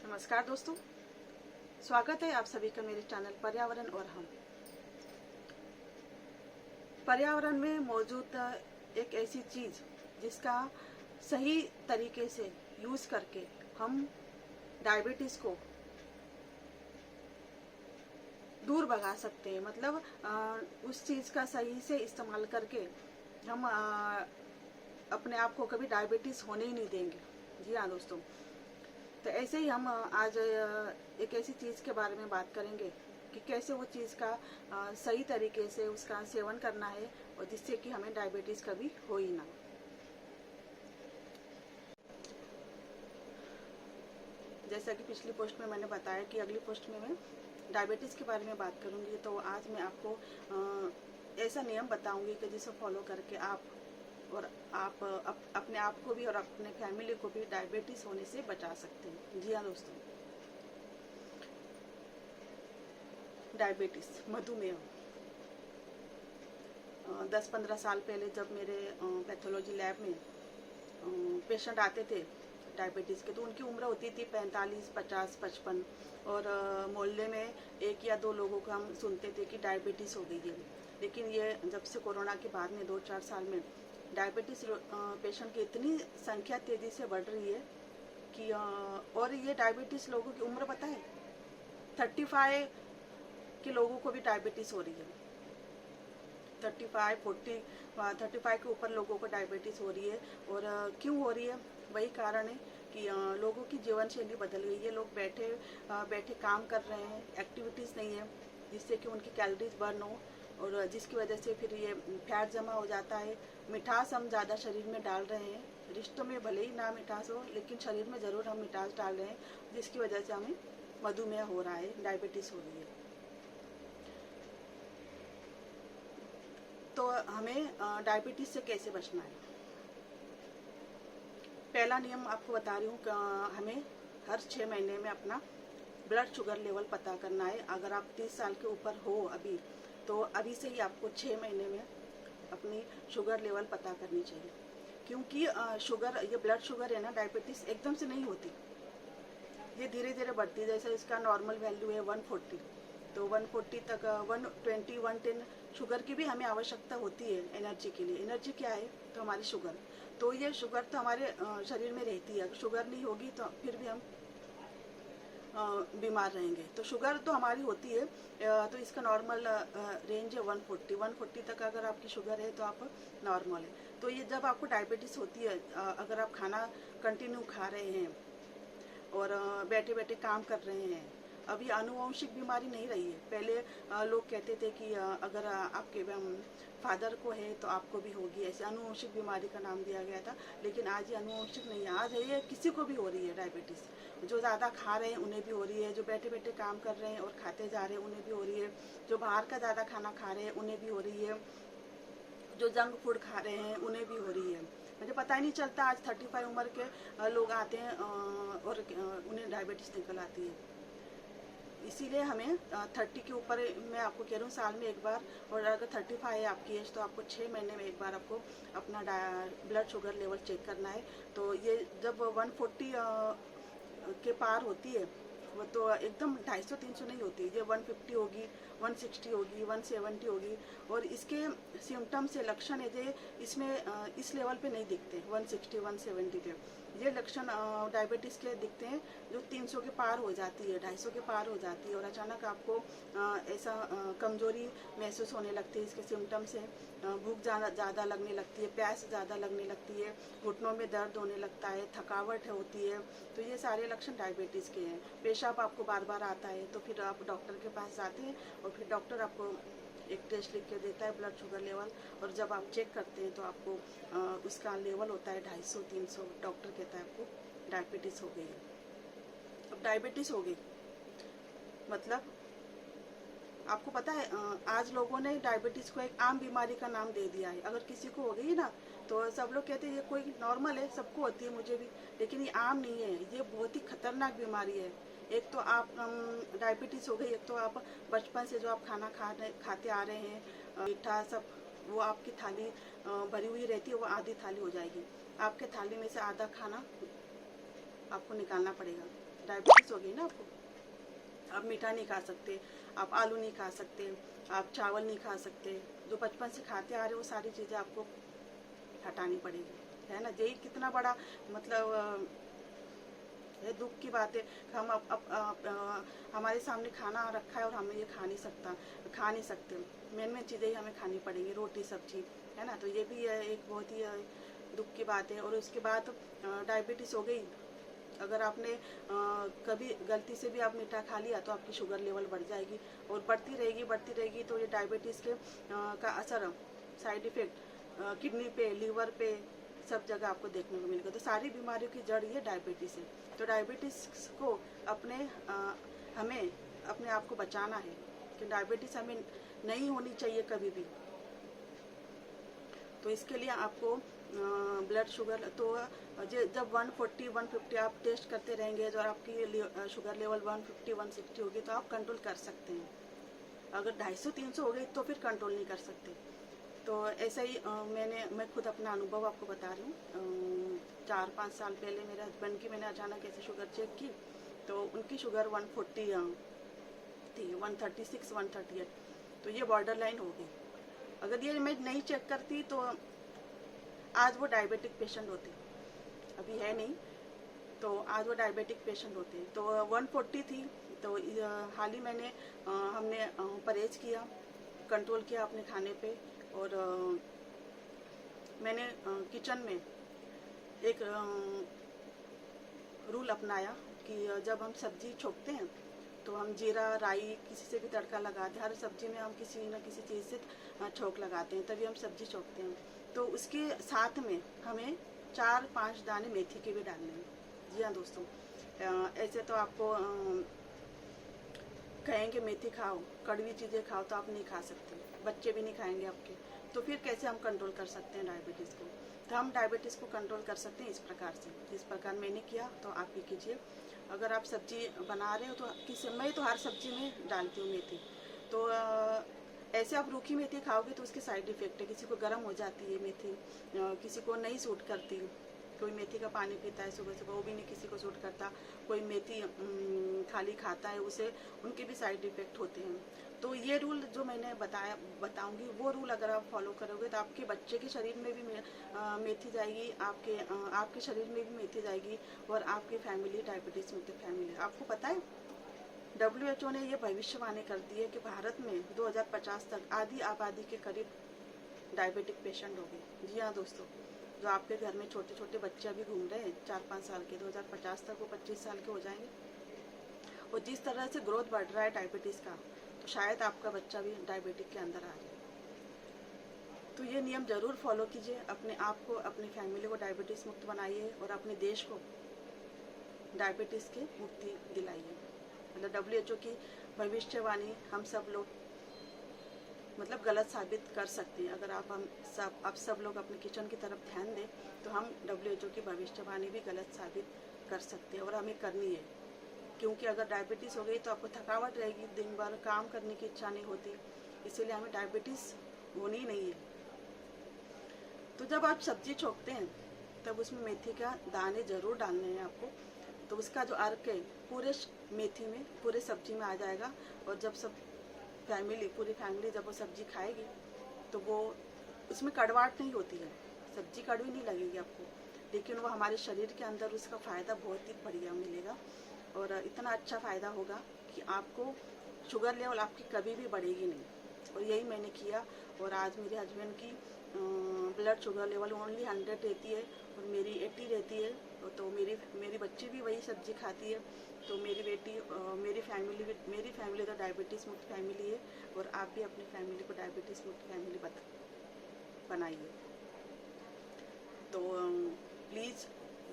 नमस्कार दोस्तों, स्वागत है आप सभी का मेरे चैनल पर्यावरण और हम। पर्यावरण में मौजूद एक ऐसी चीज जिसका सही तरीके से यूज करके हम डायबिटीज को दूर भगा सकते हैं। मतलब उस चीज का सही से इस्तेमाल करके हम अपने आप को कभी डायबिटीज होने ही नहीं देंगे। जी हाँ दोस्तों, तो ऐसे ही हम आज एक ऐसी चीज़ के बारे में बात करेंगे कि कैसे वो चीज़ का सही तरीके से उसका सेवन करना है और जिससे कि हमें डायबिटीज़ कभी हो ही ना। जैसा कि पिछली पोस्ट में मैंने बताया कि अगली पोस्ट में मैं डायबिटीज़ के बारे में बात करूंगी, तो आज मैं आपको ऐसा नियम बताऊंगी कि जिसे फॉलो करके आप और अपने आप को भी और अपने फैमिली को भी डायबिटीज होने से बचा सकते हैं। जी हाँ दोस्तों, डायबिटीज मधुमेह 10-15 साल पहले जब मेरे पैथोलॉजी लैब में पेशेंट आते थे डायबिटीज़ के, तो उनकी उम्र होती थी 45, 50, 55 और मोहल्ले में 1 या 2 लोगों को हम सुनते थे कि डायबिटीज़ हो गई है। लेकिन ये जब से कोरोना के बाद में 2-4 साल में डायबिटीज पेशेंट की इतनी संख्या तेजी से बढ़ रही है कि और ये डायबिटीज लोगों की उम्र पता है 35 के लोगों को भी डायबिटीज हो रही है। 35, 40, 35 के ऊपर लोगों को डायबिटीज हो रही है। और क्यों हो रही है? वही कारण है कि लोगों की जीवन शैली बदल गई है। लोग बैठे काम कर रहे हैं, एक्टिविटीज़ नहीं है जिससे कि उनकी कैलोरीज बर्न हो, और जिसकी वजह से फिर ये फैट जमा हो जाता है। मिठास हम ज़्यादा शरीर में डाल रहे हैं। रिश्तों में भले ही ना मिठास हो, लेकिन शरीर में ज़रूर हम मिठास डाल रहे हैं, जिसकी वजह से हमें मधुमेह हो रहा है, डायबिटीज़ हो रही है। तो हमें डायबिटीज़ से कैसे बचना है? पहला नियम आपको बता रही हूँ कि हमें हर 6 महीने में अपना ब्लड शुगर लेवल पता करना है। अगर आप 30 साल के ऊपर हो अभी, तो अभी से ही आपको 6 महीने में अपनी शुगर लेवल पता करनी चाहिए। क्योंकि शुगर, ये ब्लड शुगर है ना, डायबिटीज़ एकदम से नहीं होती, ये धीरे धीरे बढ़ती है। जैसे इसका नॉर्मल वैल्यू है 140, तो 140 तक 120, 110 शुगर की भी हमें आवश्यकता होती है एनर्जी के लिए। एनर्जी क्या है? तो हमारी शुगर। तो ये शुगर तो हमारे शरीर में रहती है। अगर शुगर नहीं होगी तो फिर भी हम बीमार रहेंगे। तो शुगर तो हमारी होती है, तो इसका नॉर्मल रेंज है 140 तक अगर आपकी शुगर है तो आप नॉर्मल है। तो ये जब आपको डायबिटीज़ होती है, अगर आप खाना कंटिन्यू खा रहे हैं और बैठे बैठे काम कर रहे हैं, अब ये आनुवंशिक बीमारी नहीं रही है। पहले लोग कहते थे कि अगर आपके फादर को है तो आपको भी होगी, ऐसे आनुवंशिक बीमारी का नाम दिया गया था। लेकिन आज ये आनुवंशिक नहीं है, आज है ये किसी को भी हो रही है डायबिटीज़। जो ज़्यादा खा रहे हैं उन्हें भी हो रही है, जो बैठे बैठे काम कर रहे हैं और खाते जा रहे हैं उन्हें भी हो रही है, जो बाहर का ज़्यादा खाना खा रहे हैं उन्हें भी हो रही है, जो जंक फूड खा रहे हैं उन्हें भी हो रही है। मुझे पता ही नहीं चलता, आज 35 उम्र के लोग आते हैं और उन्हें डायबिटीज़ निकल आती है। इसीलिए हमें 30 के ऊपर, मैं आपको कह रही हूँ, साल में एक बार, और अगर 35 है आपकी एज तो आपको 6 महीने में एक बार आपको अपना ब्लड शुगर लेवल चेक करना है। तो ये जब 140 के पार होती है, वो तो एकदम 250-300 नहीं होती, ये 150 होगी, 160 होगी, 170 होगी। और इसके सिम्टम्स से लक्षण है जो इसमें इस लेवल पे नहीं दिखते, 160, 170 पे। ये लक्षण डायबिटीज़ के दिखते हैं जो 300 के पार हो जाती है, 250 के पार हो जाती है, और अचानक आपको ऐसा कमजोरी महसूस होने लगती है। इसके सिम्टम्स से भूख ज़्यादा लगने लगती है, प्यास ज़्यादा लगने लगती है, घुटनों में दर्द होने लगता है, थकावट होती है। तो ये सारे लक्षण डायबिटीज़ के हैं। पेशाब आपको बार बार आता है, तो फिर आप डॉक्टर के पास जाते हैं और फिर डॉक्टर आपको एक टेस्ट लिख के देता है, ब्लड शुगर लेवल। और जब आप चेक करते हैं तो आपको उसका लेवल होता है 250-300। डॉक्टर कहता है आपको डायबिटीज़ हो गई है। अब डायबिटीज़ हो गई मतलब आपको पता है, आज लोगों ने डायबिटीज़ को एक आम बीमारी का नाम दे दिया है। अगर किसी को हो गई ना तो सब लोग कहते हैं ये कोई नॉर्मल है, सबको होती है, मुझे भी। लेकिन ये आम नहीं है, ये बहुत ही खतरनाक बीमारी है। एक तो आप डायबिटीज़ हो गई, एक तो आप बचपन से जो आप खाना खाते आ रहे हैं, मीठा सब, वो आपकी थाली भरी हुई रहती है, वो आधी थाली हो जाएगी। आपके थाली में से आधा खाना आपको निकालना पड़ेगा। डायबिटीज़ हो गई ना आपको, आप मीठा नहीं खा सकते, आप आलू नहीं खा सकते, आप चावल नहीं खा सकते, जो बचपन से खाते आ रहे वो सारी चीज़ें आपको हटानी पड़ेगी, है ना। यही कितना बड़ा मतलब ये दुख की बात है। हम हमारे सामने खाना रखा है और हमें ये खा नहीं सकते। मेन चीज़ें ही हमें खानी पड़ेंगी, रोटी सब्जी, है ना। तो ये भी एक बहुत ही दुख की बात है। और उसके बाद डायबिटीज़ हो गई, अगर आपने कभी गलती से भी आप मीठा खा लिया तो आपकी शुगर लेवल बढ़ जाएगी और बढ़ती रहेगी। तो ये डायबिटीज़ के का असर, साइड इफ़ेक्ट किडनी पे, लीवर पे, सब जगह आपको देखने को मिलेगा। तो सारी बीमारियों की जड़ ये डायबिटीज़ है। तो डायबिटीज़ को हमें अपने आप को बचाना है कि डायबिटीज़ हमें नहीं होनी चाहिए कभी भी। तो इसके लिए आपको ब्लड शुगर तो जब 140 150 आप टेस्ट करते रहेंगे और आपकी शुगर लेवल 150 160 होगी तो आप कंट्रोल कर सकते हैं। अगर 250 300 हो गई तो फिर कंट्रोल नहीं कर सकते। तो ऐसा ही मैं खुद अपना अनुभव आपको बता रही हूँ। 4-5 साल पहले मेरे हस्बैंड की मैंने अचानक ऐसे शुगर चेक की तो उनकी शुगर 140 थी, 136 138। तो ये बॉर्डर लाइन हो गई। अगर ये मैं नहीं चेक करती तो आज वो डायबिटिक पेशेंट होते, अभी है नहीं, तो आज वो डायबिटिक पेशेंट होते। तो 140 थी। तो हाल ही हमने परहेज किया, कंट्रोल किया अपने खाने पे। और मैंने किचन में एक रूल अपनाया कि जब हम सब्जी छोकते हैं तो हम जीरा राई किसी से भी तड़का लगाते हैं। हर सब्जी में हम किसी न किसी चीज़ से छोंक लगाते हैं, तभी हम सब्जी छोकते हैं। तो उसके साथ में हमें 4-5 दाने मेथी के भी डालने हैं। जी हाँ दोस्तों, ऐसे तो आपको कहेंगे मेथी खाओ, कड़वी चीज़ें खाओ, तो आप नहीं खा सकते, बच्चे भी नहीं खाएंगे आपके। तो फिर कैसे हम कंट्रोल कर सकते हैं डायबिटीज़ को? तो हम डायबिटीज़ को कंट्रोल कर सकते हैं इस प्रकार से, जिस प्रकार मैंने किया तो आप भी कीजिए। अगर आप सब्जी बना रहे हो तो मैं तो हर सब्जी में डालती हूँ मेथी। तो ऐसे आप रूखी मेथी खाओगे तो उसके साइड इफ़ेक्ट है। किसी को गर्म हो जाती है मेथी, किसी को नहीं सूट करती। कोई मेथी का पानी पीता है सुबह सुबह, वो भी नहीं किसी को सूट करता। कोई मेथी खाली खाता है, उसे उनके भी साइड इफ़ेक्ट होते हैं। तो ये रूल जो मैंने बताऊंगी वो रूल अगर आप फॉलो करोगे तो आपके बच्चे के शरीर में भी मेथी जाएगी, आपके शरीर में भी मेथी जाएगी और आपकी फैमिली डायबिटीज़ मुक्त फैमिली। आपको पता है WHO ने ये भविष्यवाणी कर दी है कि भारत में 2050 तक आधी आबादी के करीब डायबिटिक पेशेंट होंगे। जी हाँ दोस्तों, जो आपके घर में छोटे छोटे बच्चे अभी घूम रहे हैं 4-5 साल के, 2050 तक वो 25 साल के हो जाएंगे। और जिस तरह से ग्रोथ बढ़ रहा है डायबिटीज़ का, तो शायद आपका बच्चा भी डायबिटिक के अंदर आ जाए। तो ये नियम ज़रूर फॉलो कीजिए, अपने आप को, अपनी फैमिली को डायबिटीज़ मुक्त बनाइए और अपने देश को डायबिटीज़ की मुक्ति दिलाइए। मतलब WHO की भविष्यवाणी हम सब लोग मतलब गलत साबित कर सकते हैं। अगर आप सब लोग अपने किचन की तरफ ध्यान दें तो हम WHO की भविष्यवाणी भी गलत साबित कर सकते हैं और हमें करनी है। क्योंकि अगर डायबिटीज़ हो गई तो आपको थकावट रहेगी, दिन भर काम करने की इच्छा नहीं होती, इसीलिए हमें डायबिटीज़ होनी नहीं है। तो जब आप सब्जी छोकते हैं तब उसमें मेथी का दाने ज़रूर डालने हैं आपको। तो उसका जो अर्क है पूरे मेथी में, पूरे सब्जी में आ जाएगा। और जब पूरी फैमिली जब वो सब्जी खाएगी तो वो उसमें कड़वाहट नहीं होती है, सब्जी कड़वी नहीं लगेगी आपको, लेकिन वो हमारे शरीर के अंदर उसका फ़ायदा बहुत ही बढ़िया मिलेगा। और इतना अच्छा फ़ायदा होगा कि आपको शुगर लेवल आपकी कभी भी बढ़ेगी नहीं। और यही मैंने किया और आज मेरे हस्बैंड की ब्लड शुगर लेवल ओनली 100 रहती है और मेरी 80 रहती है। तो मेरी बच्ची भी वही सब्जी खाती है। तो मेरी फैमिली तो डायबिटीज़ मुक्त फैमिली है और आप भी अपनी फैमिली को डायबिटीज़ मुक्त फैमिली बनाइए। तो प्लीज़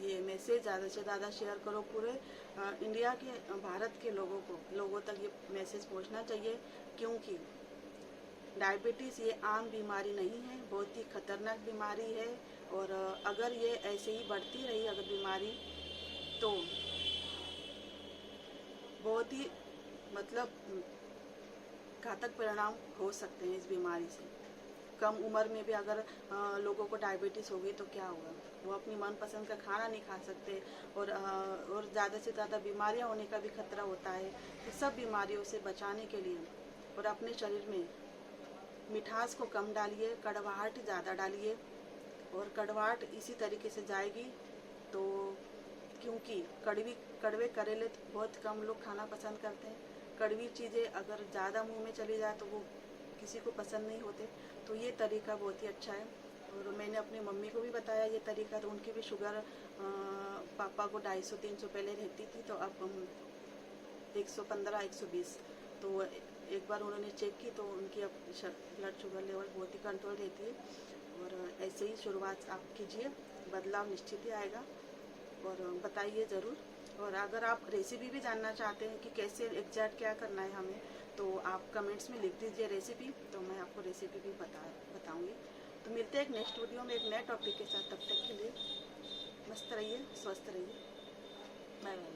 ये मैसेज ज़्यादा से ज़्यादा शेयर करो, पूरे इंडिया के, भारत के लोगों तक ये मैसेज पहुंचना चाहिए। क्योंकि डायबिटीज़ ये आम बीमारी नहीं है, बहुत ही खतरनाक बीमारी है। और अगर ये ऐसे ही बढ़ती रही अगर बीमारी तो बहुत ही मतलब घातक परिणाम हो सकते हैं इस बीमारी से। कम उम्र में भी अगर लोगों को डायबिटीज़ हो गई तो क्या होगा। वो अपनी मनपसंद का खाना नहीं खा सकते और ज़्यादा से ज़्यादा बीमारियां होने का भी खतरा होता है। तो सब बीमारियों से बचाने के लिए और अपने शरीर में मिठास को कम डालिए, कड़वाहट ज़्यादा डालिए और कड़वाहट इसी तरीके से जाएगी। तो क्योंकि कड़वे करेले बहुत कम लोग खाना पसंद करते हैं। कड़वी चीज़ें अगर ज़्यादा मुंह में चली जाए तो वो किसी को पसंद नहीं होते। तो ये तरीका बहुत ही अच्छा है और मैंने अपनी मम्मी को भी बताया ये तरीका, तो उनकी भी शुगर पापा को 250-300 पहले रहती थी, तो अब 115-120। तो एक बार उन्होंने चेक की तो उनकी अब ब्लड शुगर लेवल बहुत ही कंट्रोल रहती है। और ऐसे ही शुरुआत आप कीजिए, बदलाव निश्चित ही आएगा। और बताइए ज़रूर। और अगर आप रेसिपी भी जानना चाहते हैं कि कैसे एग्जैक्ट क्या करना है हमें, तो आप कमेंट्स में लिख दीजिए रेसिपी, तो मैं आपको रेसिपी भी बताऊंगी। तो मिलते हैं एक नेक्स्ट वीडियो में एक नए टॉपिक के साथ। तब तक के लिए मस्त रहिए, स्वस्थ रहिए। Bye bye.